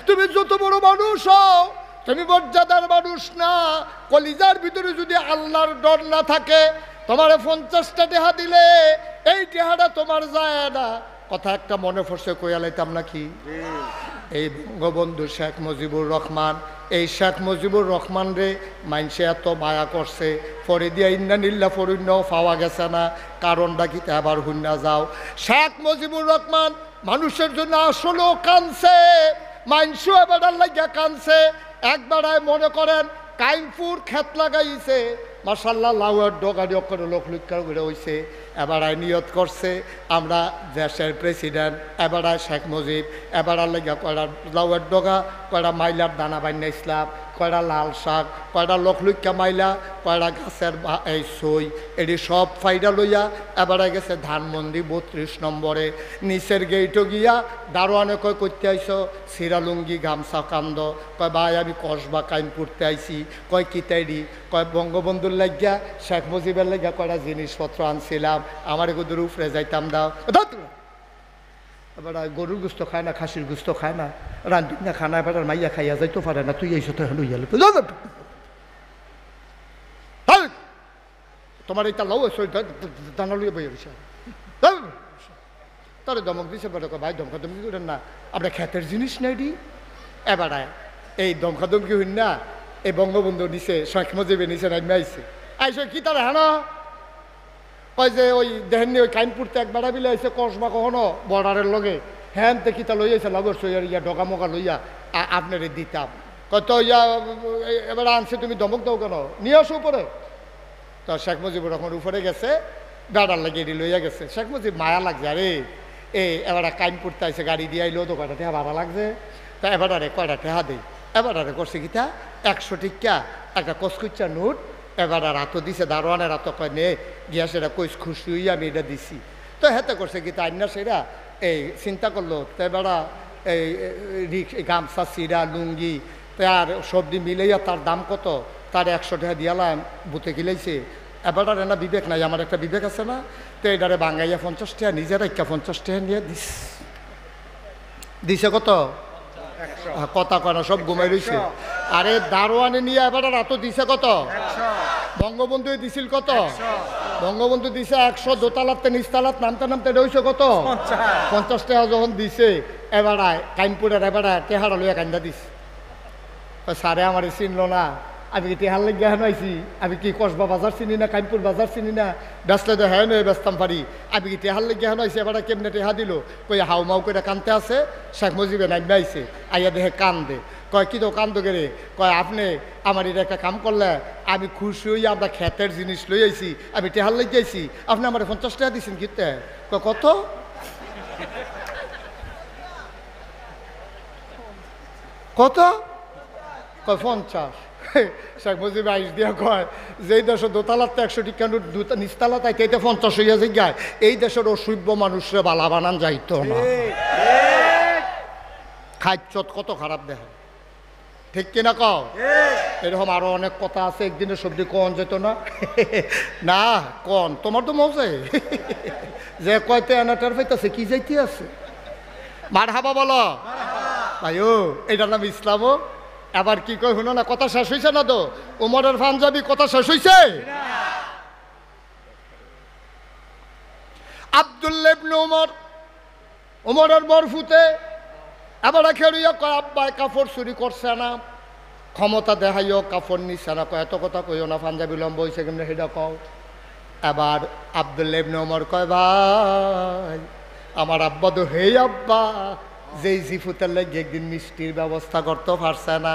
তুমি যত বড় মানুষ হও, তুমি মর্যাদার মানুষ না, কলিজার ভিতরে যদি আল্লাহর ডর না থাকে, তোমারে 50টা টাকা দিলে এই টাকাটা তোমার যায় না। কথা একটা মনে পড়ছে, কইয়া লাইতাম নাকি? এই বঙ্গবন্ধু শেখ মুজিবুর রহমান, এই শেখ মুজিবুর রহমান রে মানুষে এত মায়া করছে, ফরিদিয়া ইন্নানিল্লাহ ফরিন্ন পাওয়া গেছে না, কারণটা কি আবার হুন্না যাও। শেখ মুজিবুর রহমান মানুষের জন্য আসলেও কানছে, মানুষও এবার লাগিয়া কানছে। একবারায় মনে করেন কাইমপুর ক্ষেত লাগাইছে, মাশাল্লাহ লাউয়ের ডগারি অক্ষরে লোক লুৎকার করে হয়েছে। এবারায় নিয়ত করছে আমরা দেশের প্রেসিডেন্ট, এবারায় শেখ মুজিব, এবারার লেগে কয়টা লাউয়ের ডগা, কয়টা মাইলার দানা বান্না ইসলাম, কয়টা লাল শাক, কয়টা লক্ষলুক্ষা মাইলা, কয়টা গাছের এই সই, এটি সব ফাইডা লইয়া এবারে গেছে ধানমন্ডি 32 নম্বরে। নিচের গেইটও গিয়া দারোয়ানে কয় করতে আইসো, সিরালুঙ্গি গামছা কান্দ। কয় ভাই আমি কসবা কাইম করতে আইছি। কয় কিতাইডি? কয় বঙ্গবন্ধুর লাগিয়া শেখ মুজিবের লাগিয়া কয়টা জিনিসপত্র আনছিলাম, আমার এগুলোর উপরে যাইতাম দাও। এবার গরুর গুস্ত খায় না, খাসির গুস্ত খায় না, রান্ধি না খানা, এবার মাইয়া খাইয়া যাইতে পারে না, তুই এইসব লইয়া তোমার এইটা লাউ দানা লইয়া বইয়া রয়েছে। তোরে ধমক দিছে বলে ভাই ধমকা ধমকি করেন না, আপনার খ্যাতের জিনিস নাই ডি। এবার এই ধমকা ধমকি হইন না, এই বঙ্গবন্ধু নিচে শেখ মুজিবে নিচে নামে আইছে, আইসে কি তার হ্যাঁ কয় যে ওই দেখেননি ওই কাইনপুরতে একবার বিলে আইসে কসবা কখনো বর্ডারের লগে হ্যান তে কিতা লই আইছে লগর সইয়ার ইয়া ডগা মগা লইয়া আপনারে দিতাম, কত ইয়া এবার আনছে তুমি ধমক দাও কেন, নিয়ে আসো উপরে। তো শেখ মুজিবুর রহমান উপরে গেছে, বেড়ার লাগে এটি লইয়া গেছে। শেখ মুজিব মায়া লাগছে, আরে এবার কাইনপুরতে আইসে গাড়ি দিয়ে আইলো তো কয়টা টেহা ভাড়া লাগছে, তা এবারে কয়টা টেহা দেই, এবারে করছে কিতা 100 টিকা একটা কসকুচ্চা নোট, এবার আর হাতও দিছে, দারোয়ানের হাতও কয় নে গিয়া সেটা কইস খুশি হইয়া আমি এটা দিছি। তো হেতে করছে কিতা আইনা সেরা এই চিন্তা করলো, তো এবারা এই গামছা চিরা লুঙ্গি আর সবজি মিলাইয়া তার দাম কত, তার 100 টাকা দিয়ালাম বুতে গিলাইছে। এবার না বিবেক নাই, আমার একটা বিবেক আছে না, তো এটারে বাঙ্গাইয়া 50 টাকা নিজের একটা 50 টাকা নিয়ে দিছে কত কথা কয় না, সব ঘুমাই রয়েছে। আরে দারোয়ানে নিয়ে এবার রাত দিছে কত, বঙ্গবন্ধু দিছিল কত, বঙ্গবন্ধু দিছে 100, দোতালাতে নিচতালাত নামতে নামতে রয়েছে কত 50 টাকা যখন দিছে। এবার কাইনপুরের এবার টেহারা লইয়া কান্দা দিস, স্যারে আমার চিনল না, আমি কি টেহার লেগে আইছি, আমি কি কসবা বাজার চিনি না, কাইনপুর বাজার চিনি না, ব্যস্ত তো হ্যাঁ নয় ব্যস্তাম পারি, আমি কি টেহার লেগে আইছি। এবার কেমনে টেহা দিল, কই হাউ মাউ করে কানতে আছে, শেখ মুজিবে নামবে আইছে, আইয়া দেখে কান্দে, কয় কি তো কান্দ গেরে, কয় আপনি আমার এটা একটা কাম করলে আমি খুশি হইয়া আমরা খ্যাতের জিনিস লই আইছি, আমি টেহার লেগে আইছি, আপনি আমার 50 টাকা দিয়েছেন কিতে, কয় কত, কত, কয় 50। শেখ মুজিব আইস দিয়া কয় যেই দেশের দোতালাতে 100 টিকা নোট নিচতালা তাই 50 হইয়া যায়, এই দেশের অসভ্য মানুষরা বালা বানান যাইতো না, খাইচত কত খারাপ দেহ, ঠিক কিনা কও। এরকম আরো অনেক কথা আছে, একদিনের সবজি কন যেত না, না কন তোমার তো মজে যে কয়তে এনাটার পাইতেছে কি যাইতে আছে, মার হাবা বলো ভাই, ও এটার নাম ইসলামও। এবার কি কয় শুনো না, কথা শেষ হয়েছে না তো, উমরের পাঞ্জাবি কথা শেষ হয়েছে। আব্দুল্লাহ ইবনে উমর, উমরের বরফুতে এবার খেলিয়া কয় আব্বাই কাপড় চুরি করছে না, ক্ষমতা দেখাইও কাপড় নিচ্ছে না, কয় এত কথা কইও না, পাঞ্জাবি লম্বা হয়েছে কেমনে সেটা কও। এবার আব্দুল্লাহ ইবনে উমর কয় ভাই আমার আব্বা তো হেই আব্বা, যেই জিফুতের লাগে একদিন মিষ্টির ব্যবস্থা করতে পারছে না,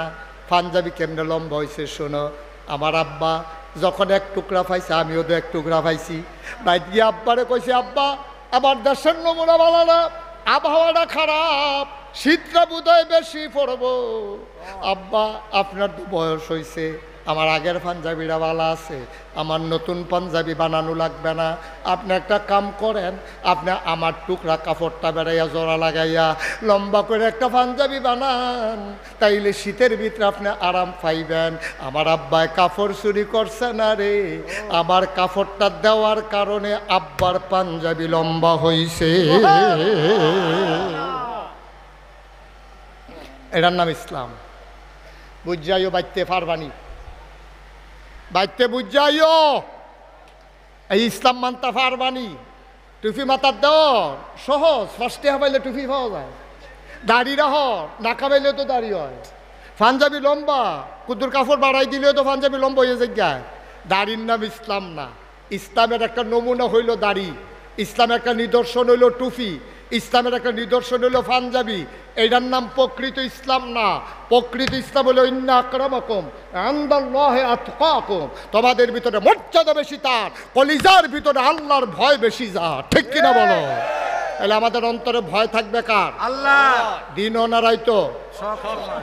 পাঞ্জাবি কেমনে লম্বা হয়েছে শোনো। আমার আব্বা যখন এক টুকরা পাইছে আমিও তো এক টুকরা পাইছি, বাইক গিয়ে আব্বারে কইছে আব্বা আমার দেশের নমুনা ভালো না, আবহাওয়াটা খারাপ, শীতটা বোধহয় বেশি পড়বো, আব্বা আপনার তো বয়স হয়েছে, আমার আগের পাঞ্জাবিরা ভালো আছে, আমার নতুন পাঞ্জাবি বানানো লাগবে না, আপনি একটা কাম করেন, আপনি আমার টুকরা কাপড়টা বেড়াইয়া জোড়া লাগাইয়া লম্বা করে একটা পাঞ্জাবি বানান, তাইলে শীতের ভিতরে আপনি আরাম পাইবেন। আমার আব্বায় কাপড় চুরি করছে না রে, আমার কাপড়টা দেওয়ার কারণে আব্বার পাঞ্জাবি লম্বা হইছে, এটার নাম ইসলাম। বুঝাইও বাইতে পারবানি, বাইতে বুঝাইও এই ইসলাম মানতে পারবানি। টুপি মাথার দেও সহজ, ফার্স্টে হাবাইলে টুপি পাওয়া যায়, দাড়ি রাহ না কামাইলে তো দাড়ি হয়, পাঞ্জাবি লম্বা কুদুর কাপড় বাড়াই দিলেও তো পাঞ্জাবি লম্বা হয়ে যায়। দাড়ির নাম ইসলাম না, ইসলামের একটা নমুনা হইল দাড়ি, ইসলামের একটা নিদর্শন হইল টুপি, ইসলামের একটা নিদর্শন হইল পাঞ্জাবি, এটার নাম প্রকৃত ইসলাম না। প্রকৃত ইসলাম হলো ইন্না আকরামাকুম ইনদাল্লাহি আতকাকুম, তোমাদের ভিতরে মর্যাদা বেশি তার, কলিজার ভিতরে আল্লাহর ভয় বেশি যার, ঠিক কিনা বলো। তাহলে আমাদের অন্তরে ভয় থাকবে কার? আল্লাহ। দিনও না রাইতো,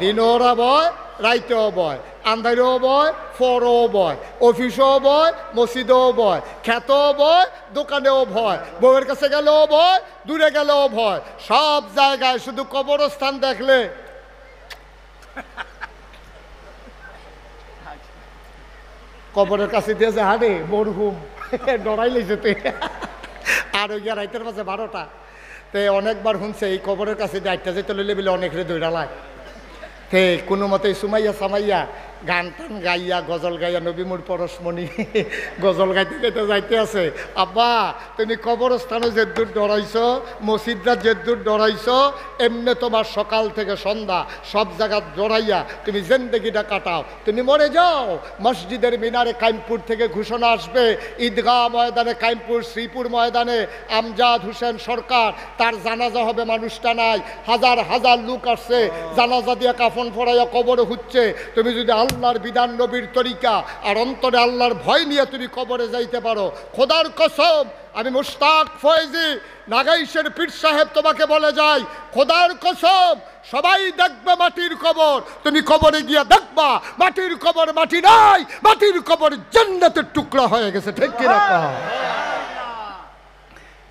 দিনও ওরা ভয়, রাইতেও ভয়, আন্ধারেও ভয়, ফরও ভয়, অফিসেও ভয়, মসজিদেও ভয়, খেতেও ভয়, দোকানেও ভয়, বউয়ের কাছে গেলেও ভয়, দূরে গেলেও ভয়, সব জায়গায়। শুধু কবরস্থান দেখলে কবরের কাছে দিয়ে যে হাঁটে মরহুম ডরাই লেছে তুই, আর ওই গিয়া রাইতের মাঝে 12টা তে অনেকবার শুনছে এই কবরের কাছে দিয়ে আটটা যেতে লইলে বলে অনেক রে দৈরা লাগ, তে কোনো মতে সুমাইয়া সামাইয়া গান টান গাইয়া গজল গাইয়া নবীমুর পরশমণি গজল গাইতে গাইতে যাইতে আছে, আব্বা তুমি কবরস্থানে যে দূর ডরাইছ, মসজিদরা যে দূর ডরাইছ, এমনি তোমার সকাল থেকে সন্ধ্যা সব জায়গা ডরাইয়া তুমি জিন্দেগিটা কাটাও। তুমি মরে যাও, মসজিদের মিনারে কাইমপুর থেকে ঘোষণা আসবে, ঈদগাহ ময়দানে কাইমপুর শ্রীপুর ময়দানে আমজাদ হোসেন সরকার তার জানাজা হবে, মানুষটা নাই, হাজার হাজার লোক আসছে, জানাজা দিয়ে কাফন ফড়াইয়া কবরে হচ্ছে। তুমি যদি আল্লাহর বিধান নবীর তরিকা আর অন্তরে আল্লাহর ভয় নিয়ে তুমি কবরে যাইতে পারো, খোদার কসম আমি মুশতাক ফয়েজি নাগাইশের পীর সাহেব তোমাকে বলে যাই, খোদার কসম সবাই দেখবে মাটির কবর, তুমি কবরে গিয়া দেখবা মাটির কবর মাটি নাই, মাটির কবর জান্নাতের টুকরা হয়ে গেছে। ঠিক কিনা?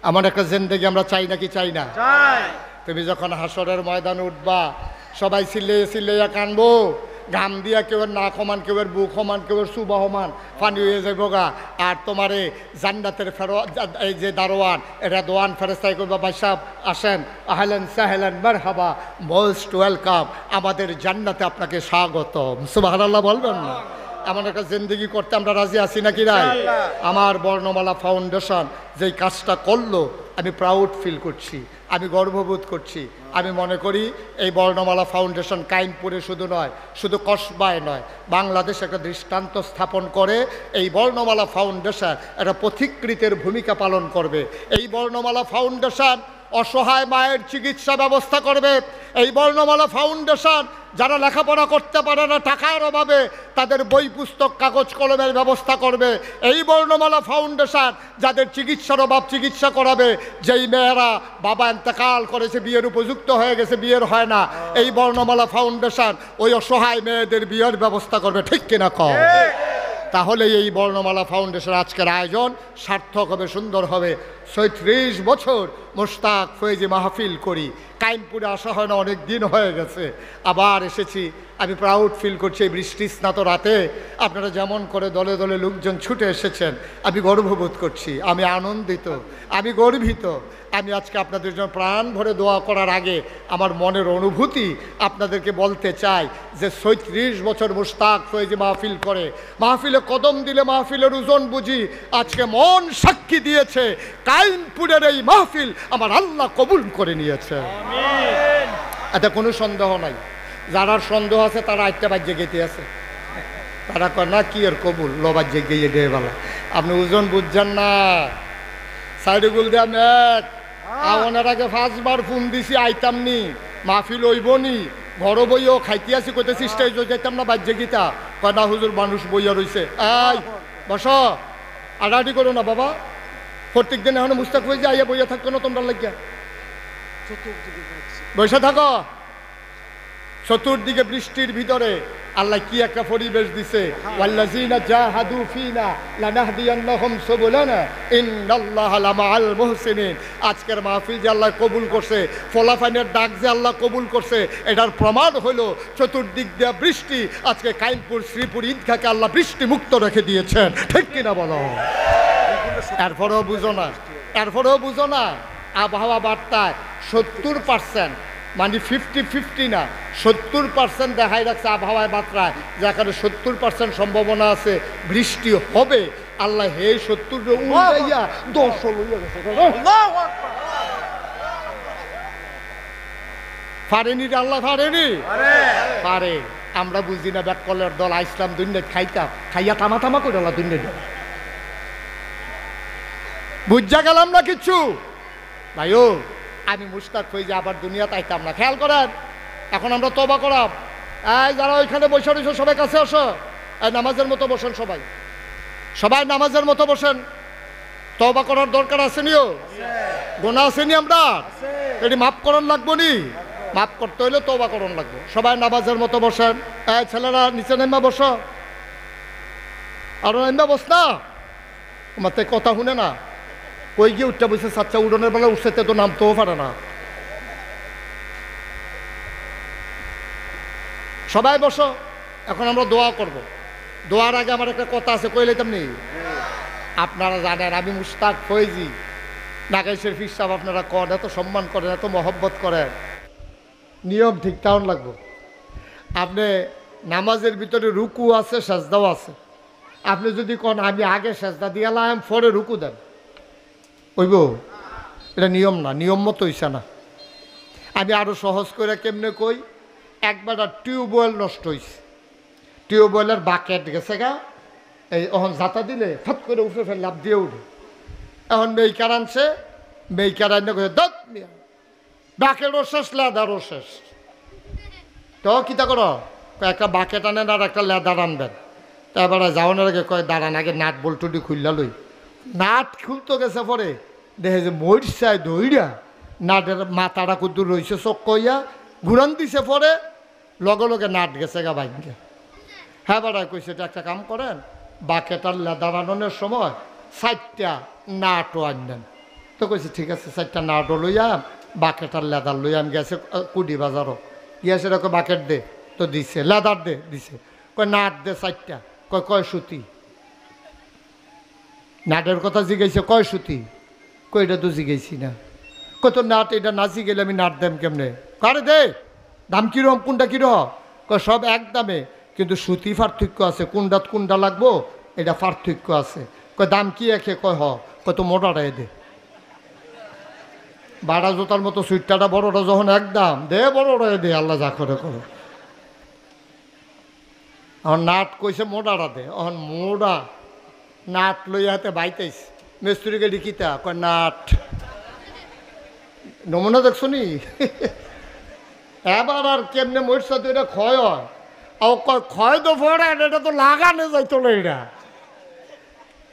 আমার একটা জিন্দেগি আমরা চাই নাকি চাই না? তুমি যখন হাসরের ময়দানে উঠবা, সবাই সিলে সিলেয়া কানবো, ঘাম দিয়া কেউ নাক সমান, কেউ বুক সমান, কেউ সুবা সমান পানি হয়ে যাইব গা। আর তোমারে জান্নাতের এই যে দারোয়ান রেদওয়ান ফেরেস্তাই করবা, ভাই সাহেব আসেন, আহলেন সাহেলেন মারহাবা, মোস্ট ওয়েলকাম, আমাদের জান্নাতে আপনাকে স্বাগতম। সুবহানাল্লাহ বলবেন না? এমন একটা জিন্দেগি করতে আমরা রাজি আছি নাকি নাই? আমার বর্ণমালা ফাউন্ডেশন যেই কাজটা করলো আমি প্রাউড ফিল করছি, আমি গর্ববোধ করছি। আমি মনে করি এই বর্ণমালা ফাউন্ডেশন কাইমপুরে শুধু নয়, শুধু কসবায় নয়, বাংলাদেশ একটা দৃষ্টান্ত স্থাপন করে। এই বর্ণমালা ফাউন্ডেশন একটা পথিকৃতের ভূমিকা পালন করবে। এই বর্ণমালা ফাউন্ডেশন অসহায় মায়ের চিকিৎসা ব্যবস্থা করবে। এই বর্ণমালা ফাউন্ডেশন যারা লেখাপড়া করতে পারে না টাকার অভাবে, তাদের বই পুস্তক কাগজ কলমের ব্যবস্থা করবে। এই বর্ণমালা ফাউন্ডেশন যাদের চিকিৎসার অভাব চিকিৎসা করাবে। যেই মেয়েরা বাবা ইন্তেকাল করেছে, বিয়ের উপযুক্ত হয়ে গেছে, বিয়ের হয় না, এই বর্ণমালা ফাউন্ডেশন ওই অসহায় মেয়েদের বিয়ের ব্যবস্থা করবে। ঠিক কিনা কও? তাহলে এই বর্ণমালা ফাউন্ডেশন আজকের আয়োজন সার্থক হবে, সুন্দর হবে। ৩৬ বছর মুশতাক ফয়েজি মাহফিল করি, কাইমপুরে আসা হয় না, অনেক দিন হয়ে গেছে, আবার এসেছি। আমি প্রাউড ফিল করছি এই বৃষ্টি স্নাত রাতে আপনারা যেমন করে দলে দলে লোকজন ছুটে এসেছেন, আমি গর্ববোধ করছি, আমি আনন্দিত, আমি গর্বিত। আমি আজকে আপনাদের জন্য প্রাণ ভরে দোয়া করার আগে আমার মনের অনুভূতি আপনাদেরকে বলতে চাই যে ৩৬ বছর মুশতাক ফয়েজি মাহফিল করে, মাহফিলে কদম দিলে মাহফিলের ওজন বুঝি। আজকে মন সাক্ষী দিয়েছে কাইমপুরের এই মাহফিল আমার আল্লাহ কবুল করে নিয়েছে, এতে কোনো সন্দেহ নাই। যারা সন্দেহ আছে তারা আটটা বাজ্যে গেতে আছে, তারা কয় না কি আর কবুল লো বাজ্যে গিয়ে গিয়ে বলা। আপনি ওজন বুঝছেন না, সাইডুগুল দিয়ে আমি আমার আগে 5 বার ফোন দিছি, আইতাম নি, মাহফিল হইবনি, ঘর বইও খাইতে আসি, কইতেছি স্টেজ যাইতাম না বাজ্যে গীতা, কয় না হুজুর মানুষ বইয়া রয়েছে। এই বস, আড়াআড়ি করো না বাবা, প্রত্যেক দিন এখন মুস্তাক হয়ে যায়, আইয়া বইয়া থাকতো না তোমরা লাগিয়া, বসে থাকো। চতুর্দিকে বৃষ্টির ভিতরে আল্লাহ কি একটা পরিবেশ দিছে, ওয়াল্লাযিনা জাহাদু ফিনা লানাহদিয়ান্নাহুম সুবুলানা ইন্নাল্লাহা লামাআল মুহসিনিন। আজকের মাহফিল যে আল্লাহ কবুল করছে, ফলাফানের ডাক যে আল্লাহ কবুল করছে, এটার প্রমাণ হলো চতুর্দিক দিয়ে বৃষ্টি। আজকে কাইমপুর শ্রীপুর ঈদগাহকে আল্লাহ বৃষ্টি মুক্ত রেখে দিয়েছেন। ঠিক কিনা বলো? এরপরেও বুঝো না, এরপরেও বুঝো না, আবহাওয়া বার্তায় 70% মানে 50-50 না, 70% দেখাই রাখছে আবহাওয়ায় বার্তায়, যেখানে 70% সম্ভাবনা আছে বৃষ্টি হবে। আল্লাহ হে 70 উড়াইয়া 10 লইয়া গেছে। পারেনি রে আল্লাহ, পারেনি? পারে। আমরা বুঝি না, ব্যাককলের দল আইসলাম দুনিয়া খাইতাম, খাইয়া থামা থামা করে আল্লাহ দুনিয়া বুঝা গেলাম না কিচ্ছু। ভাইও আমি মুশতাক ফয়েজি আবার দুনিয়াতে আইতাম না, খেয়াল করেন। এখন আমরা তওবা করাম। এই যারা ওইখানে বসে রয়েছে সবাই কাছে আসো, এই নামাজের মতো বসেন, সবাই সবাই নামাজের মতো বসেন। তওবা করার দরকার আসেনিও, গোনা আসেনি, আমরা এটি মাফ করণ লাগবো নি, মাফ করতে হইলে তওবা করণ লাগবো। সবাই নামাজের মতো বসেন। এই ছেলেরা নিচে নেমা বসো, আরো নেমা বস না, মাতে কথা শুনে না, কই গিয়ে উঠতে বসে সাচ্চা উড়নের বেলা উঠছে তো নামতেও পারে না। সবাই বসো, এখন আমরা দোয়া করব। দোয়ার আগে আমার একটা কথা আছে, কইলে তেমনি আপনারা জানেন আমি মুশতাক ফয়েজি নাগাইশের পীর সাহেব, আপনারা কন এত সম্মান করেন, এত মহব্বত করেন, নিয়ম ঠিক তেমন লাগবো। আপনি নামাজের ভিতরে রুকু আছে, সেজদাও আছে। আপনি যদি কোন আমি আগে সেজদা দিয়ালাম পরে রুকু দেন, ওইব? এটা নিয়ম না, নিয়ম মতো হইছে না। আমি আরো সহজ করে কেমনে কই, একবার টিউবওয়েল নষ্ট হয়েছে, টিউবওয়েলের বাকেট গেছে গা, এই এখন জাতা দিলে ফট করে উঠে ফেলে লাভ দিয়ে উঠে। এখন মেইকার আনছে, মেইকার আনলে দত বাকেটও শেষ, লেদারও শেষ। তো কিতা করো, একটা বাকেট আনেন আর একটা লেদার আনবেন। তারপরে যাওয়ানোর আগে কয় দাঁড়ান আগে নাট বল্টুটি খুললা লই। নাট খুলতে গেছে পরে দেখে যে মরছায় দইরা নাটের মাথাটা কুদ্দুর রয়েছে চোখ কইয়া ঘুরান দিছে, পরে লগে লগে নাট গেছে গা বাইকে। হ্যাঁ বাড়ায় কইছে এটা একটা কাম করেন, বাকেট আর লেদার আননের সময় 4টা নাটও আনবেন। তো কইছে ঠিক আছে, 4টা নাটও লইয়াম, বাকেট আর লেদার লইয়াম। গেছে কুডি বাজারও গিয়েছে, এরকম বাকেট দে, তো দিছে, লেদার দে দিছে, কয় নাট দে 4টা, কয় সুতি। নাটের কথা জিজ্ঞাসা, কয় সুতি, কই এটা তো জিজ্ঞাসি না। কত নাট, এটা না জিগেলে আমি নাট দেম কেমনে? কারে দে, দাম কিরম, কোনটা কিরম? কয় সব এক দামে, কিন্তু সুতি পার্থক্য আছে, কোনটাত কোনটা লাগবো এটা পার্থক্য আছে। কয় দাম কি একে? কয় কত মোটাটাই দে। বাড়া জোতার মতো সুইটটা বড়টা যখন একদম দে, বড়টাই দে, আল্লাহ যা করে করো। এখন নাট কইছে মোটাটা দে, এখন মোড়া নাট লইয়া হাতে বাইতেছ মিস্ত্রিকে ডিকিতা, কয় নাট। নমুনা দেখছো নি? এবার আর কেমনে মরছে তো এটা ক্ষয় হয়, কয় ক্ষয় তো পড়ে, এটা তো লাগানো যাইতো না।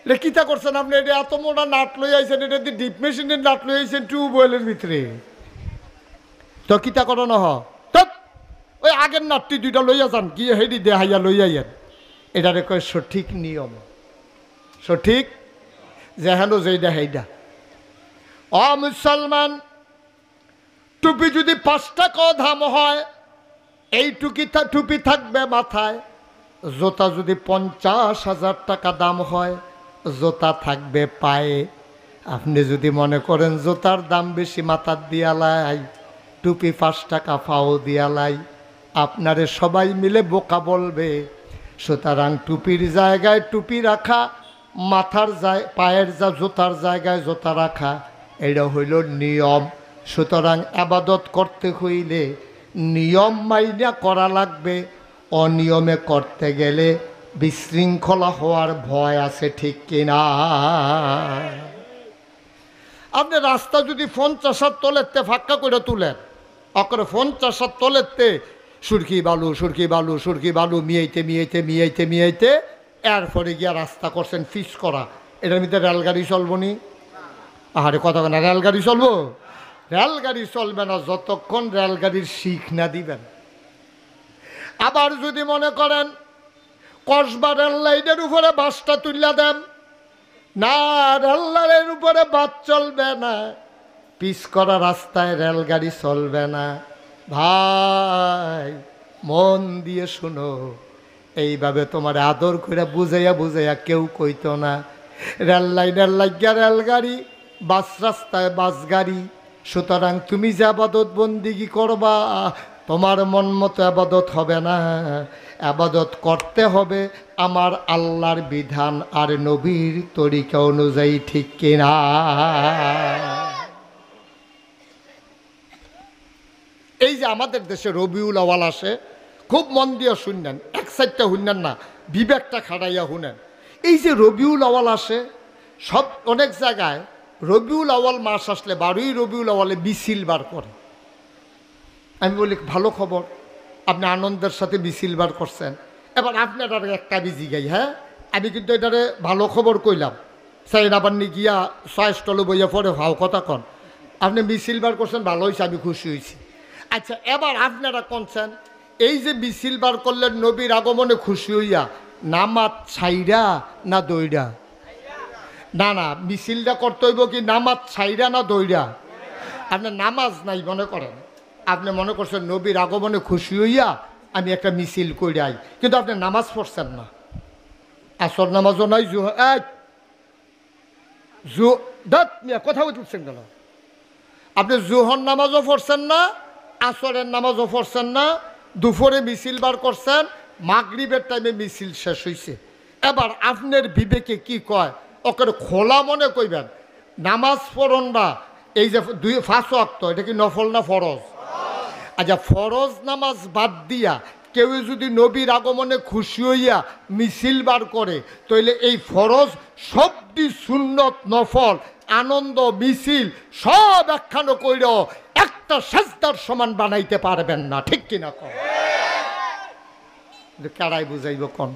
এটা কিতা করছেন আপনি? এটা এত মোটা নাট লই আইছেন, এটা দিয়ে ডিপ মেশিনের নাট লই আইছেন টিউবওয়েলের ভিতরে, তো কিতা করো না ওই আগের নাটটি 2টা লইয়া যান, গিয়ে হেডি দেহাইয়া লইয়া যান। এটারে কয় সঠিক নিয়ম, সঠিক যেহেন যেইটা হেইডা। মুসলমান, টুপি যদি 5 টাকা দাম হয়, এই টুপি থাকবে মাথায়। জোতা যদি 50,000 টাকা দাম হয়, জোতা থাকবে পায়ে। আপনি যদি মনে করেন জোতার দাম বেশি, মাথার দিয়ালাই, টুপি 5 টাকা পাও দিয়ালাই, আপনারে সবাই মিলে বোকা বলবে। সুতরাং টুপির জায়গায় টুপি রাখা, মাথার পায়ের জোতার জায়গায় জোতা রাখা, এটা হইল নিয়ম। সুতরাং আবাদত করতে হইলে নিয়ম মাইনা করা লাগবে, অনিয়মে করতে গেলে বিশৃঙ্খলা হওয়ার ভয় আছে, ঠিক কিনা? আপনি রাস্তা যদি 50 তলেতে ফাঁকা করে তুলেন, অকরে 50 তলেতে সুরকি বালু সুরকি বালু সুরকি বালু মিয়াইতে মিয়াইতে মিয়াইতে মিয়াইতে এরপরে গিয়া রাস্তা করছেন ফিস করা, এটার মধ্যে রেলগাড়ি চলবো নি? আরে কথা না, রেলগাড়ি চলবো? রেলগাড়ি চলবে না যতক্ষণ রেলগাড়ির শিখ না দিবেন। আবার যদি মনে করেন কসবা রেল লাইনের উপরে বাসটা তুললা দেন, না, রেল লাইনের উপরে বাস চলবে না, পিস করা রাস্তায় রেলগাড়ি চলবে না। ভাই মন দিয়ে শুনো, এইভাবে তোমার আদর করে বুঝাইয়া বুঝাইয়া কেউ কইতো না। রেল লাইনের লাগিয়া রেলগাড়ি, বাস রাস্তায় বাস গাড়ি। সুতরাং তুমি যে আবাদত বন্দিগি করবা, তোমার মন মতো আবাদত হবে না। আবাদত করতে হবে আমার আল্লাহর বিধান আর নবীর তরিকা অনুযায়ী, ঠিক কিনা? এই যে আমাদের দেশে রবিউল আওয়াল আসে, খুব মন দিয়ে শুনলেন, এক সাইডটা শুনলেন না, বিবেকটা খাটাইয়া শুনেন। এই যে রবিউল আওয়াল আসে, সব অনেক জায়গায় রবিউল আওয়াল মাস আসলে 12ই রবিউল আওয়ালে মিছিল বার করে। আমি বলি ভালো খবর, আপনি আনন্দের সাথে মিছিল বার করছেন। এবার আপনার আর একটা বিজি গাই, হ্যাঁ আমি কিন্তু এটারে ভালো খবর কইলাম, সাইন আবার নি গিয়া ছয়স্টলে বইয়া পরে ভাও কথা কন। আপনি মিছিল বার করছেন, ভালো হয়েছে, আমি খুশি হয়েছি। আচ্ছা এবার আপনারা কোনছেন, এই যে মিছিল বার করলেন নবীর আগমনে খুশি হইয়া, নামাজ ছাইরা না দইরা? না না, মিছিলটা করতে হইব কি নামাজ ছাইরা না দইরা? আপনি নামাজ নাই মনে করেন, আপনি মনে করছেন নবীর আগমনে খুশি হইয়া আমি একটা মিছিল কইরাই, কিন্তু আপনি নামাজ পড়ছেন না। আসর নামাজও নাই, কথা বলছেন কেন? আপনি জুহর নামাজও পড়ছেন না, আসরের নামাজও পড়ছেন না, দুপুরে মিছিল বার করছেন, মাগরিবের টাইমে মিছিল শেষ হইছে। এবার আপনার বিবেকে কি কয়? ওকে খোলা মনে কইবেন নামাজ পড়ন না, এই যে 5 ওয়াক্ত, এটা কি নফল না ফরজ? আচ্ছা, ফরজ নামাজ বাদ দিয়া কেউ যদি নবীর আগমনে খুশি হইয়া মিছিল বার করে, তাইলে এই ফরজ সবটি সুন্নত নফল আনন্দ মিছিল সব একখানো কইরেও একটা সেজদার সমান বানাইতে পারবেন না, ঠিক কিনা কন? কারাই বুঝাইব কোন?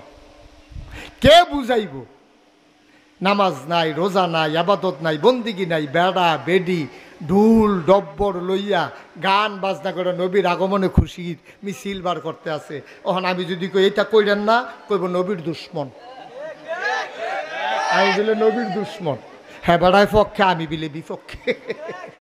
কে বুঝাইব? নামাজ নাই, রোজা নাই, আবাদত নাই, বন্দিগি নাই, বেড়া বেডি ঢুল ডব্বর লইয়া গান বাজনা করে নবীর আগমনে খুশির মিছিল বার করতে আছে। ওখানে আমি যদি কই এটা কইরেন না, কইব নবীর দুশ্মন। আমি বলে নবীর দুশ্মন, হ্যাঁ বেড়ায় পক্ষে, আমি বিলে বিপক্ষে।